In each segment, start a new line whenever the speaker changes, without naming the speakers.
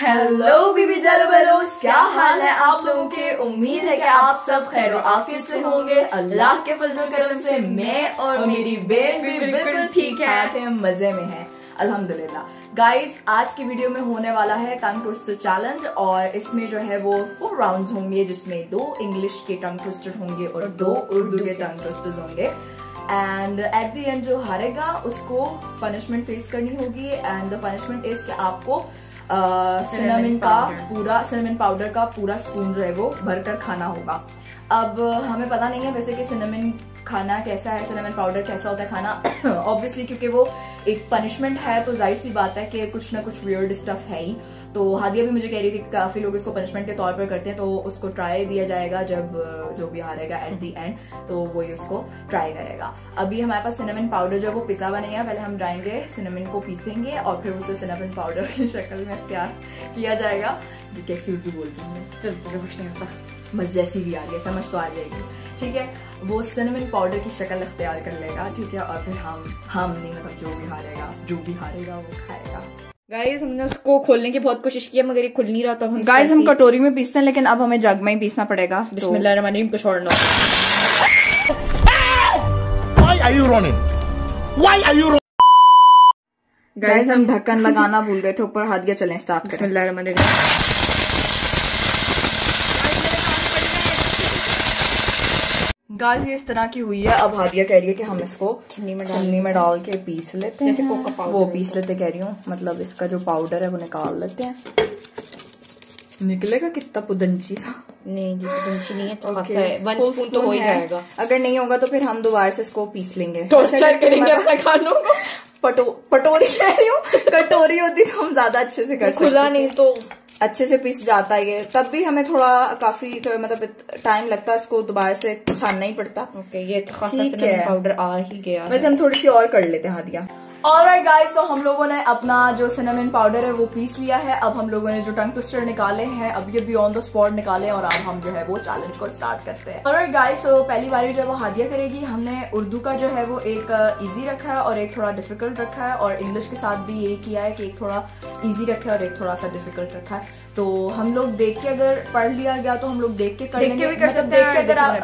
Hello बीबी जलबलोस, क्या हाल है आप लोगों के। उम्मीद है कि आप सब खैर आफियत से होंगे। अल्लाह के फजल करम से मैं और मेरी बहन भी बिल्कुल ठीक है, मजे में है अल्हम्दुलिल्लाह। गाइस, आज की वीडियो में होने वाला है टंग ट्विस्टर चैलेंज और इसमें जो है वो 4 राउंड्स होंगे, जिसमें 2 इंग्लिश के टंग ट्विस्टर होंगे और 2 उर्दू के टंग ट्विस्टर्स होंगे। एंड एट द एंड जो हारेगा उसको पनिशमेंट फेस करनी होगी। एंड द पनिशमेंट इज कि आपको सिनेमन पाउडर का पूरा स्पून जो है वो भरकर खाना होगा। अब हमें पता नहीं है वैसे कि सिनेमन खाना कैसा है, सिनेमन पाउडर कैसा होता है खाना। ऑब्वियसली क्योंकि वो एक पनिशमेंट है तो जाहिर सी बात है कि कुछ ना कुछ वियर्ड स्टफ है ही। तो हादिया भी मुझे कह रही थी कि काफी लोग इसको पनिशमेंट के तौर पर करते हैं, तो उसको ट्राई दिया जाएगा जब जो भी हारेगा एट दी एंड तो वही उसको ट्राई करेगा। अभी हमारे पास सिनेमन पाउडर जो है वो पिसा हुआ नहीं है। पहले हम जाएंगे सिनेमन को पीसेंगे और फिर उसे सिनेमन पाउडर की शक्ल में तैयार किया जाएगा। कैसी उर्दू बोलती हूँ, चलते कुछ नहीं होता, बस जैसी भी आ रही है समझ तो आ जाएगी, ठीक है। वो सिनेमन पाउडर की शक्ल अख्तियार कर लेगा, ठीक है, और फिर हम नहीं मतलब जो भी हारेगा वो खाएगा।
गाइस, हमने उसको खोलने की बहुत कोशिश की मगर ये खुल नहीं रहा था।
गाइस, हम कटोरी में पीसते हैं लेकिन अब हमें जग में ही पीसना पड़ेगा।
बिस्मिल्लाहिर्रहमानिर्रहीम को छोड़ना।
गाइस, हम ढक्कन लगाना भूल गए थे ऊपर। हादिया चलें स्टार्ट करें।
बिस्मिल्लाहिर्रहमानिर्रहीम।
गाइस, ये इस तरह की हुई है। अब हादिया कह रही है कि हम इसको छन्नी में डाल के पीस लेते हैं। वो पीस लेते कह रही हूँ, मतलब इसका जो पाउडर है वो निकाल लेते हैं। निकलेगा कितना पुदंची सा? नहीं जी, पुदंची नहीं है तो वन स्पून तो हो ही जाएगा। अगर नहीं होगा तो फिर हम दोबारा से इसको पीस लेंगे,
टोस्टर करेंगे अपने खानों को।
पटोरी कह रही हूँ, कटोरी होती तो हम ज्यादा अच्छे से कर सकते।
खुला नहीं तो
अच्छे से पीस जाता है ये, तब भी हमें थोड़ा काफी मतलब टाइम लगता है, इसको दोबारा से छानना ही पड़ता।
ओके, ये ठीक है, पाउडर आ ही गया।
वैसे हम थोड़ी सी और कर लेते हैं हादिया। ऑलराइट गाइस, तो हम लोगों ने अपना जो सिनेमन पाउडर है वो पीस लिया है। अब हम लोगों ने जो टंग ट्विस्टर निकाले हैं अब ये भी ऑन द स्पॉट निकाले और अब हम जो है वो चैलेंज को स्टार्ट करते हैं। ऑलराइट गाइस, तो पहली बारी जो है वो हादिया करेगी। हमने उर्दू का जो है वो एक इजी रखा है और एक थोड़ा डिफिकल्ट रखा है, और इंग्लिश के साथ भी यही किया है कि एक थोड़ा इजी रखा है और एक थोड़ा सा डिफिकल्ट रखा है। तो हम लोग देख के अगर पढ़ लिया गया तो हम लोग देख के कर लेंगे।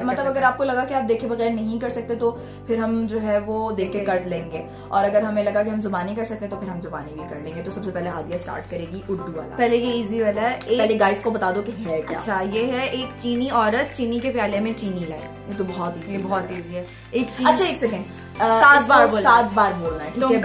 मतलब अगर आपको लगा कि आप देखे बगैर नहीं कर सकते तो फिर हम जो है वो देख के कर लेंगे, और अगर हमें लगा कि हम जुबानी कर सकते हैं तो फिर हम जुबानी भी कर लेंगे। तो सबसे पहले हादिया स्टार्ट करेगी उर्दू वाला।
पहले ये इजी वाला है।
पहले गाइस को बता दो कि है क्या।
अच्छा, ये है एक चीनी औरत चीनी के प्याले में चीनी लाए।
ये तो बहुत इजी है।
अच्छा, एक सेकेंड,
7 बार बोलना है, ठीक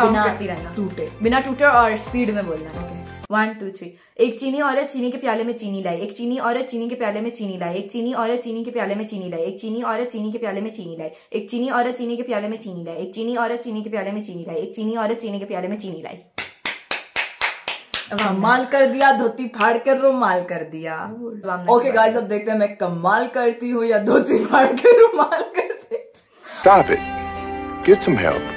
है,
बिना टूटे और स्पीड में बोलना है। 1 2 3। एक चीनी औरत चीनी के प्याले में चीनी लाई। एक चीनी औरत चीनी के प्याले में चीनी लाई। एक चीनी औरत चीनी के प्याले में चीनी लाई। एक चीनी औरत चीनी के प्याले में चीनी लाई। एक चीनी औरत चीनी के प्याले में चीनी लाई। एक चीनी औरत चीनी के प्याले में चीनी लाई। एक चीनी औरत चीनी के प्याले में चीनी लाई।
कमाल कर दिया, धोती फाड़ कर रुमाल कर दिया। ओके गाइस, अब देखते हैं मैं कमाल करती हूँ या धोती फाड़ कर रुमाल करती।
Stop it. Get some help.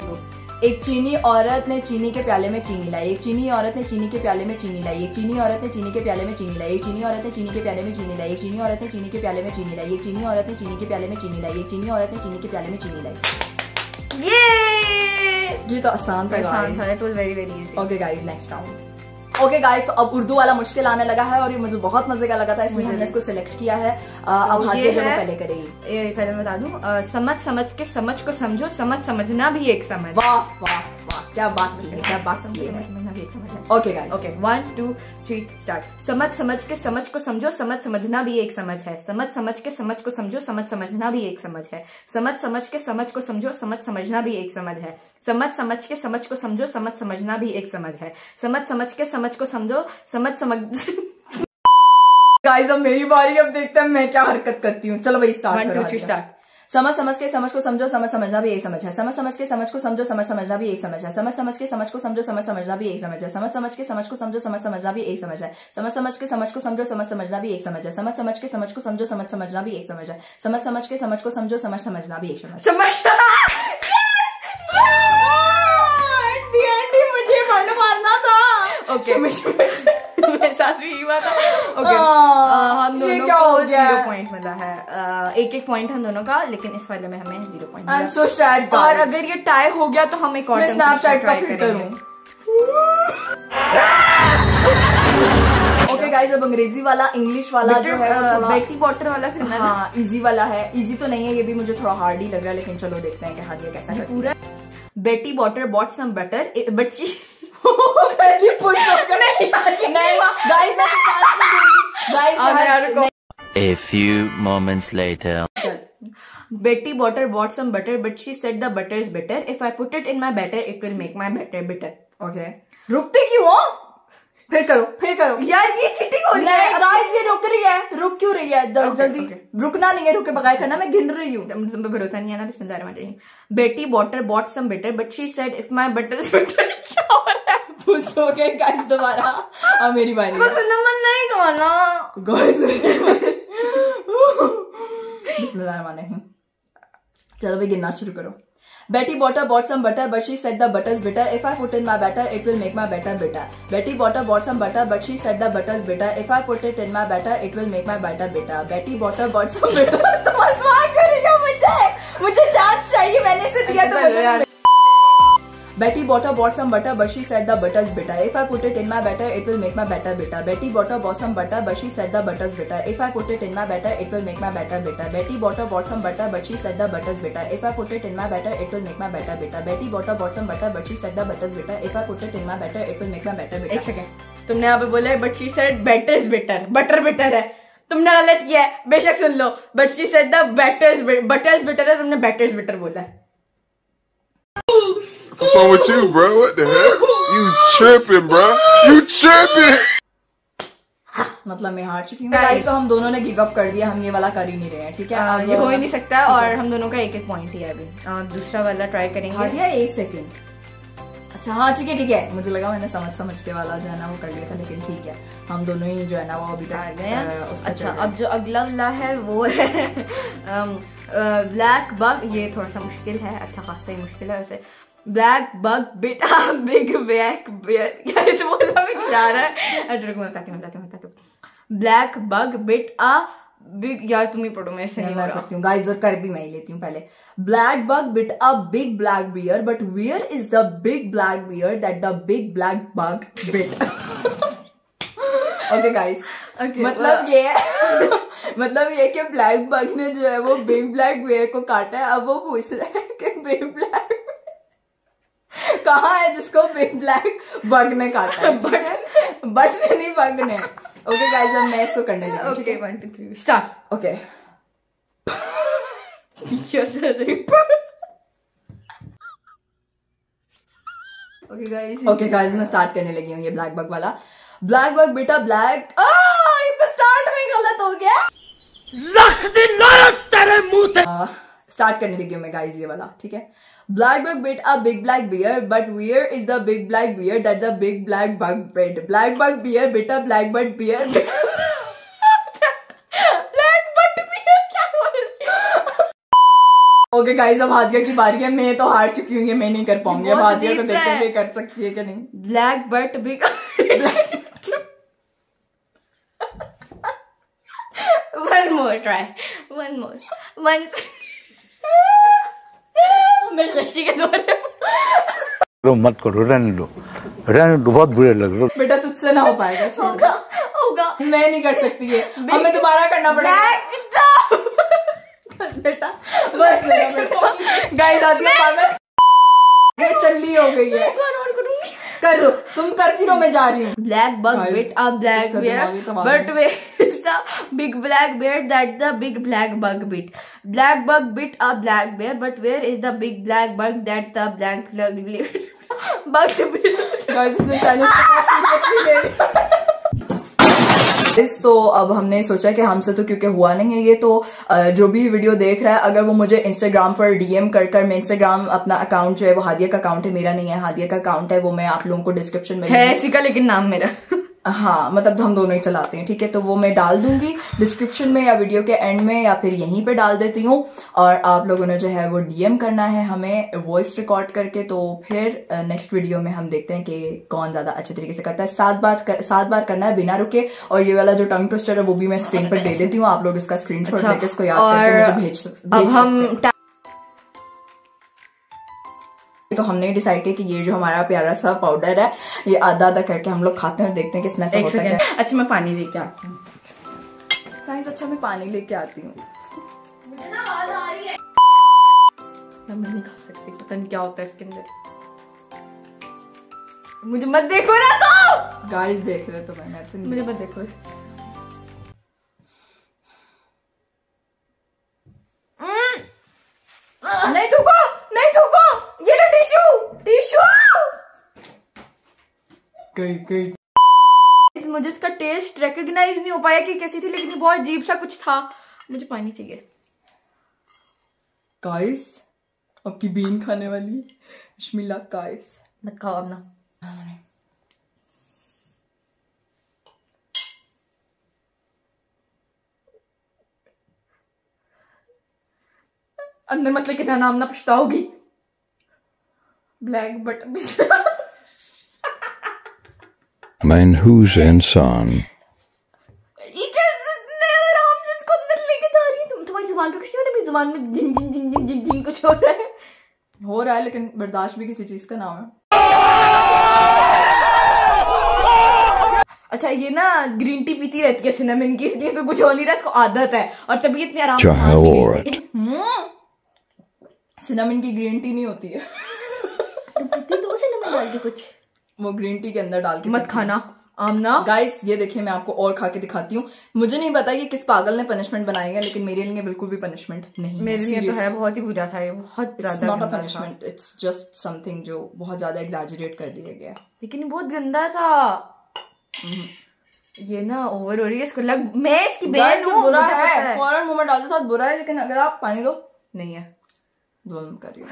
एक चीनी औरत ने चीनी के प्याले में चीनी लाई। एक चीनी औरत ने चीनी के प्याले में चीनी लाई। एक चीनी औरत ने चीनी के प्याले में चीनी लाई। एक चीनी औरत ने चीनी के प्याले में चीनी लाई। एक चीनी औरत ने चीनी के प्याले में चीनी लाई। एक चीनी औरत ने चीनी के प्याले में चीनी लाई। एक चीनी औरत ने चीनी के प्याले में चीनी लाई। ये तो आसान था,
it was very very easy.
Okay guys, next round. Okay guys, तो अब उर्दू वाला मुश्किल आने लगा है और ये मुझे बहुत मजे का लगा था, इसलिए हमने इसको सिलेक्ट किया है। अब हादिया जो पहले करेगी।
ये पहले मैं बता दूं, समझ के समझ को समझो, समझना भी एक समझ।
वाह वाह वाह, क्या बात की है, क्या बात की है। Okay guys,
okay 1 2 3 start. समझ के समझ को समझो, समझना भी एक समझ है। समझ के समझ को समझो, समझना भी एक समझ है। समझ के समझ को समझो, समझना भी एक समझ है। समझ के समझ को समझो, समझना भी एक समझ है। समझ के समझ को समझो, समझ
गाइस, अब मेरी बारी। अब देखते हैं मैं क्या हरकत करती हूँ। चलो भाई स्टार्ट करो।
1 2 3 स्टार्ट।
समझ के समझ को समझो, समझना भी एक समझ है। समझ के समझ को समझो, समझना भी एक समझ है। समझ के समझ को समझो, समझना भी एक समझ है। समझ के समझ को समझो, समझना भी एक समझ है। समझ के समझ को समझो, समझना भी एक समझ है। समझ के समझ को समझो, समझना भी एक समझ है। समझ के समझ को समझो, समझना भी एक समझ। मुझे बंड मारना था।
ओके, मेरे साथ भी हुआ था। ओके, हम दोनों को 0 पॉइंट मिला है। एक पॉइंट हम दोनों का, लेकिन इस वाले में हमें 0 पॉइंट मिला।
I'm so sad,
और अगर ये टाई हो गया तो हम एक और
स्नैपचैट का फिल्टर हूँ। गाइस अब अंग्रेजी वाला इंग्लिश वाला जो है
बेटी बॉटर वाला करना है।
हाँ इजी वाला है। इजी तो नहीं है, ये भी मुझे थोड़ा हार्ड ही लग रहा है, लेकिन चलो देखते हैं कि हादिया कैसा करती है।
पूरा Betty Botter bought some butter but she
A few moments later.
Betty Botter bought some butter, but she said the butter is bitter. If I put it in my batter, it will make my batter bitter.
Okay. रुकते क्यों हो? फिर करो। यार ये cheating हो रही है। गाइस ये रुक रही है, रुक क्यों रही है? जल्दी रुकना नहीं है, रुके बगैर करना। मैं गिन रही हूँ।
तुम पे भरोसा नहीं है ना? बिस्मिल्लाहिर्रहमानिर्रहीम। Betty Botter bought some butter, but she said if my butter is bitter. क्या हो रहा है?
खुश हो गए गाइस दोबारा। अब मेरी बारी।
कुछ नंबर नहीं खाना।
गाइस बिस्मिल्लाहिर्रहमानिर्रहीम। चलो भी गिनना शुरू करो। Betty Botter bought some butter, but she said the butter is bitter. If I put in my batter, it will make my batter bitter. Betty Botter bought some butter, but she said the butter is bitter. If I put it in my batter, it will make my batter bitter. Betty Botter bought some butter. तुम हंसवा क्यों रही हो मुझे chance चाहिए, मैंने इसे दिया तो मुझे। Betty Botter bought some butter, but she said the butter is bitter. If I put it in my batter, it will make my batter bitter. Betty Botter bought some butter, but she said the butter is bitter. If I put it in my batter, it will make my batter bitter. Betty Botter bought some butter, but she said the butter is bitter. If I put it in my batter, it will make my batter bitter. Betty Botter bought some butter, but she said the butter is bitter. If I put it in my batter, it will make my batter bitter.
एक second, तुमने यहाँ पे बोला but she said batter is bitter. Butter bitter है, तुमने गलत किया है, बेशक सुन लो। But she said the butter is bitter है, तुमने batter is bitter बोला है।
What's wrong with you, bro? What the heck? You tripping, bro? You tripping?
मतलब मैं हार चुकी हूँ गाइस, तो हम दोनों ने गिव अप कर दिया, हम ये वाला कर ही नहीं रहे हैं। ठीक है,
ये हो ही नहीं सकता और हम दोनों का एक पॉइंट ही है अभी। दूसरा वाला ट्राई करेंगे।
हादिया एक सेकंड। अच्छा हाँ ठीक है, मुझे लगा मैंने समझ के वाला जो है ना वो कर लिया था, लेकिन ठीक है हम दोनों ही जो है ना वो अभी तक
आ गए। अच्छा अब जो अगला वाला है वो है ब्लैक बग। ये थोड़ा सा मुश्किल है, अच्छा खासा ही मुश्किल है वैसे। Black bug bit a big black beer. यार तो बोलना भी जा रहा है। अच्छा बताती हूँ। Black bug bit a big, यार तुम ही पढ़ो, मेरे से नहीं हो रहा।
गाइस और कर भी मैं ही लेती हूँ पहले। Black bug bit a big black bear, but where is the big black bear that the big black bug bit. Okay guys, मतलब ये कि ब्लैक बग ने जो है वो बिग ब्लैक बियर को काटा है। अब वो पूछ रहा है कि बिग ब्लैक कहाँ है जिसको बिग ब्लैक बग ने काटा है। बट नहीं बग ने। ओके गाइस अब मैं इसको करने लगी।
Okay 1 2 3 start.
Okay okay guys मैं स्टार्ट करने लगी हूँ ये ब्लैक बग वाला। ब्लैक बग बेटा ब्लैक, ये तो स्टार्ट में गलत हो गया। तेरे मुंह स्टार्ट करने लगी हूँ मैं गाइस ये वाला। ठीक है, black bug bit a big black bear, but where is the big black bear that the big black bug bit. Black bug bear bit a black bug bear. Okay guys अब हादिया की बारी है। मैं तो हार चुकी हूँ, ये मैं नहीं कर पाऊंगी। अब हादिया को देखते हैं कर सकती है कि नहीं।
Black but big. One more try, one more मैं लक्ष्य के द्वारा
मत करो, रहने दो, बहुत बुरे लग रहे।
बेटा तुझसे ना हो पाएगा। होगा मैं नहीं कर सकती है, हमें दोबारा करना पड़ेगा। बस बेटा बस गाइस आदिया पागल ये चल्ली हो गई है। करो तुम करती रहो, मैं जा रही हूँ।
Black bug bit a black bear, but where is the big black bear that the big black bug bit. Black bug bit a black bear, but where is the big black bug that the black bug bit.
Guys इसने challenge तो अब हमने सोचा कि हमसे तो क्योंकि हुआ नहीं है ये, तो जो भी वीडियो देख रहा है अगर वो मुझे इंस्टाग्राम पर डीएम कर मैं इंस्टाग्राम अपना अकाउंट जो है वो हादिया का अकाउंट है, मेरा नहीं है, हादिया का अकाउंट है, वो मैं आप लोगों को डिस्क्रिप्शन में
है इसी का, लेकिन नाम मेरा
हाँ मतलब हम दोनों ही चलाते हैं। ठीक है, तो वो मैं डाल दूंगी डिस्क्रिप्शन में या वीडियो के एंड में या फिर यहीं पे डाल देती हूँ। और आप लोगों ने जो है वो डीएम करना है हमें वॉइस रिकॉर्ड करके, तो फिर नेक्स्ट वीडियो में हम देखते हैं कि कौन ज्यादा अच्छे तरीके से करता है। 7 बार करना है बिना रुके। और ये वाला जो टंग ट्विस्टर है वो भी मैं स्क्रीन पर दे देती हूँ, आप लोग इसका स्क्रीनशॉट लेके इसको याद करके मुझे भेज सकते हैं।
हम
तो हमने डिसाइड किया कि ये जो हमारा प्यारा सा पाउडर है ये आधा आधा करके हम लोग खाते हैं और देखते हैं कि इसमें से होता है।
अच्छा मैं पानी लेके आती हूँ।
गाइस अच्छा मैं पानी लेके आती हूँ।
मुझे ना आवाज आ रही है। मैं नहीं खा सकती, पता नहीं क्या होता है इसके अंदर। मुझे मत देखो ना तो।
गाइस देख रहे तो मैं तो
मुझे मत देखो।
नहीं थूको, नहीं थूको, ये लो टिश्यू, टिश्यू। गई।
मुझे इसका टेस्ट रिकॉग्नाइज नहीं हो पाया कि कैसी थी, लेकिन ये बहुत अजीब सा कुछ था। मुझे पानी चाहिए।
गाइस आपकी बीन खाने वाली है बिस्मिल्लाह। गाइस
मत खाओ अब ना। अंदर मतलब कितना नाम ना पछताओगी। Black button
Mein Hus and Son.
जिसको अंदर लेके जा रही है। तुम तुम्हारी जुबान पे कुछ नहीं हो रहा, मेरी जुबान में जिन जिन जिन जिन जिन जिन कुछ हो रहा है,
लेकिन बर्दाश्त भी किसी चीज का नाम है।
अच्छा ये ना ग्रीन टी पीती रहती है सिनेमन की, इसलिए तो कुछ हो नहीं रहा, इसको आदत है और तभी इतनी आराम
Child.
सिनेमन की ग्रीन टी नहीं होती है।
तो सिनेमन डाल के कुछ
वो ग्रीन टी के अंदर डाल के
मत खाना आमना।
गाइस ये देखिए मैं आपको और खा के दिखाती हूँ। मुझे नहीं पता कि किस पागल ने पनिशमेंट बनाई है, लेकिन मेरे लिए बिल्कुल भी पनिशमेंट नहीं।
मेरे लिए तो है, बहुत ही बुरा था ये, बहुत ज्यादा।
Not a punishment, it's just something जो बहुत ज्यादा एग्जैजरेट कर दिया गया।
लेकिन बहुत गंदा था ये ना, ओवर हो रही है इसको लग। मैं इसकी बहन हूँ,
बुरा है, फौरन मुंह में डालते साथ बुरा है, लेकिन अगर आप पानी दो
नहीं है
दोनों कर रही हो।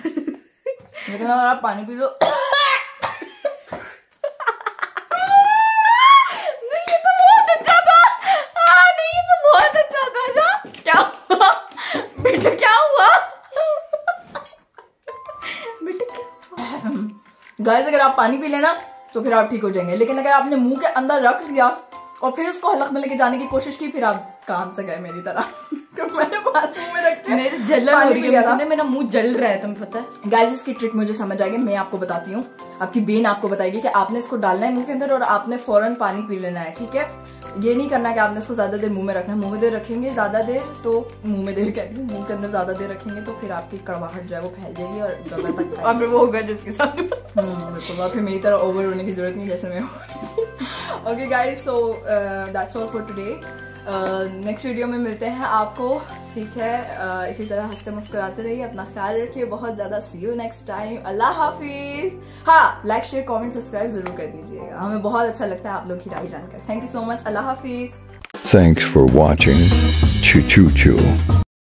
लेकिन अगर आप पानी पी दो गाइस अगर आप पानी पी लेना तो फिर आप ठीक हो जाएंगे, लेकिन अगर आपने मुंह के अंदर रख लिया और फिर उसको हलक में लेके जाने की कोशिश की, फिर आप काम से गए मेरी तरह। मैंने पानी मुंह में रख के
मेरे जलन हो रही है, मेरा मुंह जल रहा है, तुम्हें पता है।
गाइस इसकी ट्रिक मुझे समझ आएगी, मैं आपको बताती हूँ। आपकी बेन आपको बताएगी कि आपने इसको डालना है मुंह के अंदर और आपने फौरन पानी पी लेना है, ठीक है। ये नहीं करना कि आपने इसको ज्यादा देर मुंह में रखना है। मुंह में देर रखेंगे ज्यादा देर तो मुंह में देर कहती हूँ, मुंह के अंदर ज्यादा देर रखेंगे तो फिर आपकी कड़वाहट जो है वो फैल जाएगी और गला तक
और फिर वो होगा जिसके साथ
बिल्कुल। फिर मेरी तरह ओवर होने की जरूरत नहीं जैसे मैं हूँ। Okay guys, so that's all for today. Next video में मिलते हैं आपको, ठीक है। इसी तरह हंसते मुस्कुराते रहिए, अपना ख्याल रखिए बहुत ज्यादा। सी यू नेक्स्ट टाइम, अल्लाह हाफिज। हाँ, लाइक शेयर कमेंट सब्सक्राइब जरूर कर दीजिएगा, हमें बहुत अच्छा लगता है आप लोग की राय जानकर। Thank you so much, Allah Hafiz.
Thanks for watching. Choo choo choo.